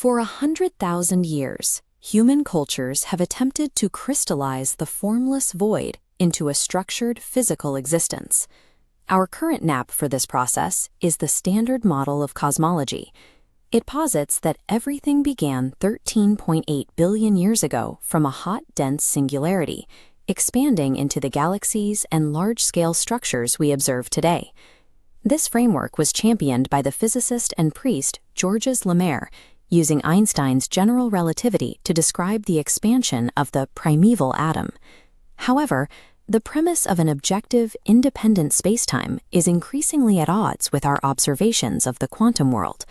For 100,000 years, human cultures have attempted to crystallize the formless void into a structured physical existence. Our current map for this process is the Standard Model of Cosmology. It posits that everything began 13.8 billion years ago from a hot, dense singularity, expanding into the galaxies and large-scale structures we observe today. This framework was championed by the physicist and priest Georges Lemaire, using Einstein's general relativity to describe the expansion of the primeval atom. However, the premise of an objective, independent spacetime is increasingly at odds with our observations of the quantum world.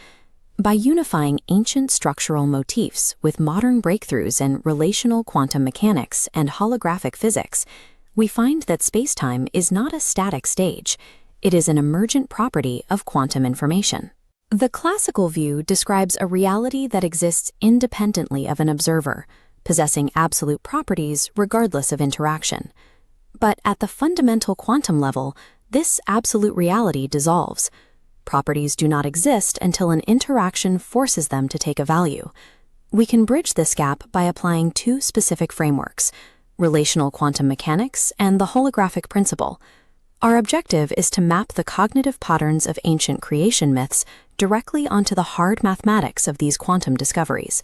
By unifying ancient structural motifs with modern breakthroughs in relational quantum mechanics and holographic physics, we find that spacetime is not a static stage. It is an emergent property of quantum information. The classical view describes a reality that exists independently of an observer, possessing absolute properties regardless of interaction. But at the fundamental quantum level, this absolute reality dissolves. Properties do not exist until an interaction forces them to take a value. We can bridge this gap by applying two specific frameworks: relational quantum mechanics and the holographic principle. Our objective is to map the cognitive patterns of ancient creation myths directly onto the hard mathematics of these quantum discoveries.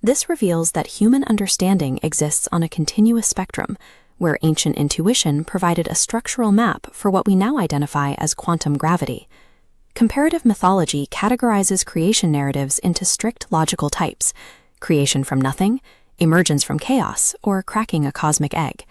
This reveals that human understanding exists on a continuous spectrum, where ancient intuition provided a structural map for what we now identify as quantum gravity. Comparative mythology categorizes creation narratives into strict logical types: creation from nothing, emergence from chaos, or cracking a cosmic egg.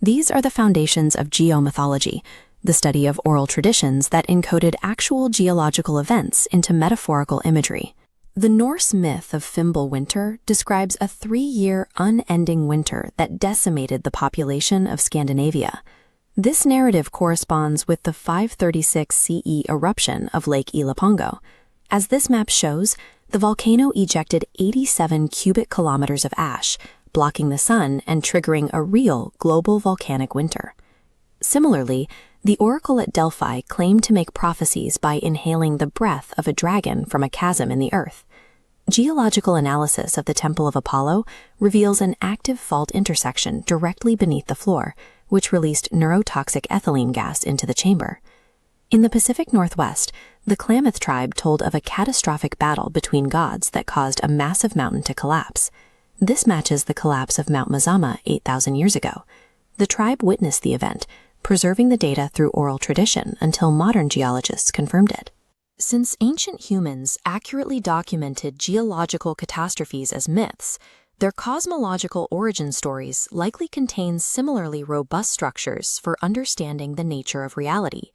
These are the foundations of geomythology, the study of oral traditions that encoded actual geological events into metaphorical imagery. The Norse myth of Fimbulwinter describes a 3-year unending winter that decimated the population of Scandinavia. This narrative corresponds with the 536 CE eruption of Lake Ilapongo. As this map shows, the volcano ejected 87 cubic kilometers of ash, blocking the sun and triggering a real global volcanic winter. Similarly, the oracle at Delphi claimed to make prophecies by inhaling the breath of a dragon from a chasm in the earth. Geological analysis of the Temple of Apollo reveals an active fault intersection directly beneath the floor, which released neurotoxic ethylene gas into the chamber. In the Pacific Northwest, the Klamath tribe told of a catastrophic battle between gods that caused a massive mountain to collapse. This matches the collapse of Mount Mazama 8,000 years ago. The tribe witnessed the event, preserving the data through oral tradition until modern geologists confirmed it. Since ancient humans accurately documented geological catastrophes as myths, their cosmological origin stories likely contain similarly robust structures for understanding the nature of reality.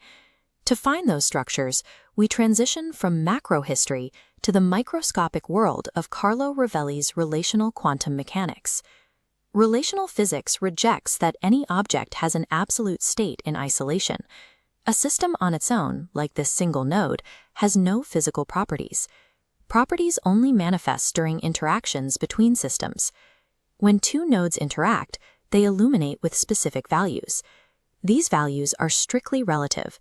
To find those structures, we transition from macro history to the microscopic world of Carlo Rovelli's relational quantum mechanics. Relational physics rejects that any object has an absolute state in isolation. A system on its own, like this single node, has no physical properties. Properties only manifest during interactions between systems. When two nodes interact, they illuminate with specific values. These values are strictly relative.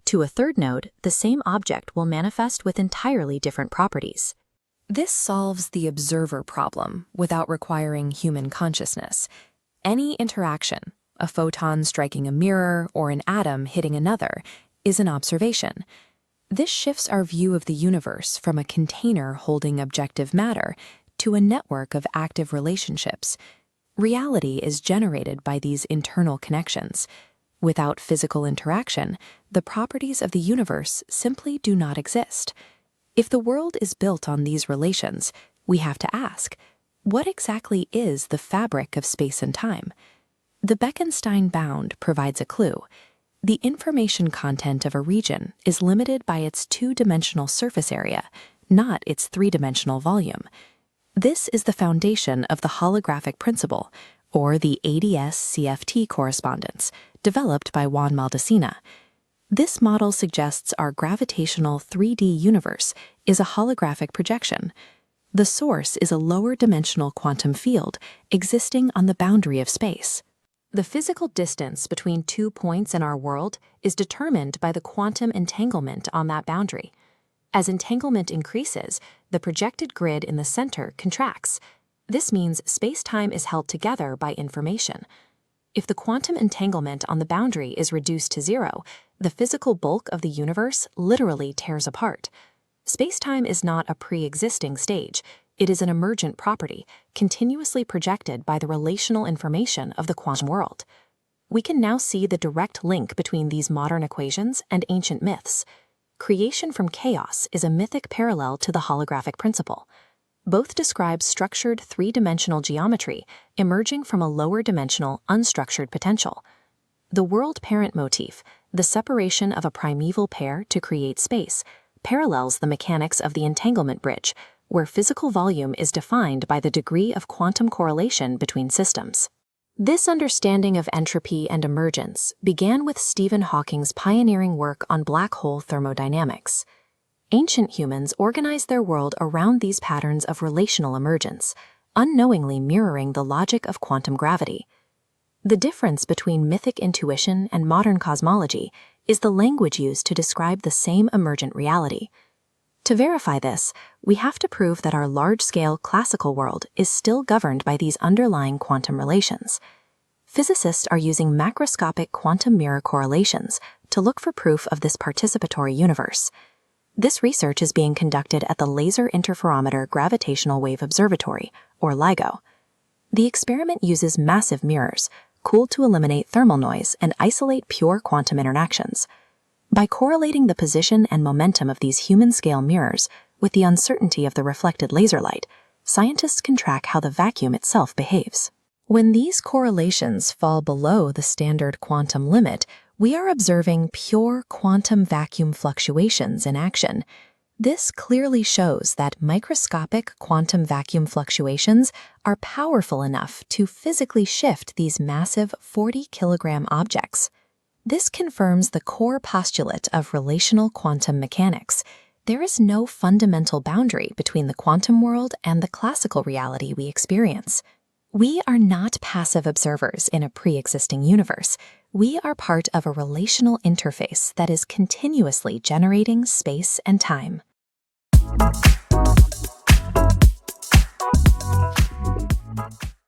To a third node, the same object will manifest with entirely different properties. This solves the observer problem without requiring human consciousness. Any interaction, a photon striking a mirror or an atom hitting another, is an observation. This shifts our view of the universe from a container holding objective matter to a network of active relationships. Reality is generated by these internal connections. Without physical interaction, the properties of the universe simply do not exist. If the world is built on these relations, we have to ask, what exactly is the fabric of space and time? The Bekenstein bound provides a clue. The information content of a region is limited by its two-dimensional surface area, not its three-dimensional volume. This is the foundation of the holographic principle, or the ADS-CFT correspondence, developed by Juan Maldacena. This model suggests our gravitational 3D universe is a holographic projection. The source is a lower-dimensional quantum field existing on the boundary of space. The physical distance between 2 points in our world is determined by the quantum entanglement on that boundary. As entanglement increases, the projected grid in the center contracts. This means space-time is held together by information. If the quantum entanglement on the boundary is reduced to zero, the physical bulk of the universe literally tears apart. Space-time is not a pre-existing stage. It is an emergent property, continuously projected by the relational information of the quantum world. We can now see the direct link between these modern equations and ancient myths. Creation from chaos is a mythic parallel to the holographic principle. Both describe structured three-dimensional geometry emerging from a lower-dimensional, unstructured potential. The world-parent motif, the separation of a primeval pair to create space, parallels the mechanics of the entanglement bridge, where physical volume is defined by the degree of quantum correlation between systems. This understanding of entropy and emergence began with Stephen Hawking's pioneering work on black hole thermodynamics. Ancient humans organized their world around these patterns of relational emergence, unknowingly mirroring the logic of quantum gravity. The difference between mythic intuition and modern cosmology is the language used to describe the same emergent reality. To verify this, we have to prove that our large-scale classical world is still governed by these underlying quantum relations. Physicists are using macroscopic quantum mirror correlations to look for proof of this participatory universe. This research is being conducted at the Laser Interferometer Gravitational Wave Observatory, or LIGO. The experiment uses massive mirrors, cooled to eliminate thermal noise and isolate pure quantum interactions. By correlating the position and momentum of these human-scale mirrors with the uncertainty of the reflected laser light, scientists can track how the vacuum itself behaves. When these correlations fall below the standard quantum limit, we are observing pure quantum vacuum fluctuations in action. This clearly shows that microscopic quantum vacuum fluctuations are powerful enough to physically shift these massive 40-kilogram objects. This confirms the core postulate of relational quantum mechanics. There is no fundamental boundary between the quantum world and the classical reality we experience. We are not passive observers in a pre-existing universe. We are part of a relational interface that is continuously generating space and time.